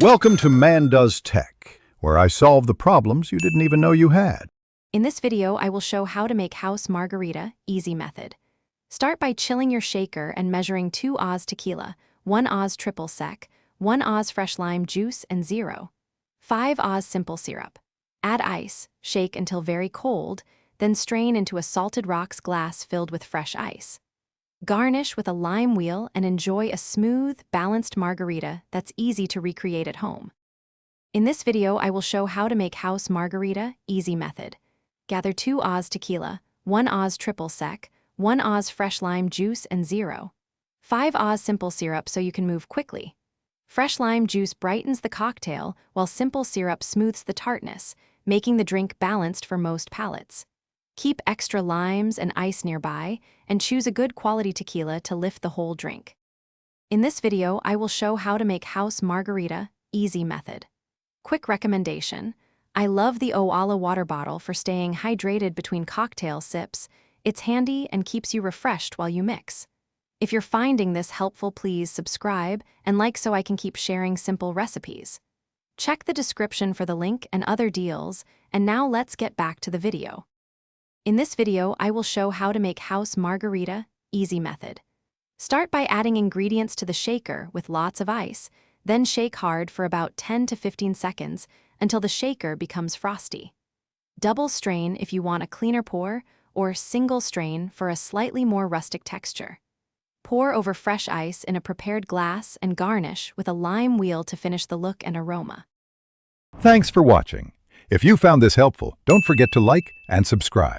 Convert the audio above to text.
Welcome to Man Does Tech, where I solve the problems you didn't even know you had. In this video, I will show how to make house margarita easy method. Start by chilling your shaker and measuring 2 Oz tequila, 1 Oz triple sec, 1 Oz fresh lime juice, and 0.5 Oz simple syrup. Add ice, shake until very cold, then strain into a salted rocks glass filled with fresh ice. Garnish with a lime wheel and enjoy a smooth, balanced margarita that's easy to recreate at home. In this video, I will show how to make house margarita easy method. Gather 2 Oz tequila, 1 Oz triple sec, 1 Oz fresh lime juice, and 0.5 Oz simple syrup so you can move quickly. Fresh lime juice brightens the cocktail, while simple syrup smooths the tartness, making the drink balanced for most palates. Keep extra limes and ice nearby, and choose a good quality tequila to lift the whole drink. In this video, I will show how to make house margarita easy method. Quick recommendation: I love the Owala water bottle for staying hydrated between cocktail sips. It's handy and keeps you refreshed while you mix. If you're finding this helpful, please subscribe and like so I can keep sharing simple recipes. Check the description for the link and other deals, and now let's get back to the video. In this video, I will show how to make house margarita easy method. Start by adding ingredients to the shaker with lots of ice, then shake hard for about 10 to 15 seconds until the shaker becomes frosty. Double strain if you want a cleaner pour, or single strain for a slightly more rustic texture. Pour over fresh ice in a prepared glass and garnish with a lime wheel to finish the look and aroma. Thanks for watching. If you found this helpful, don't forget to like and subscribe.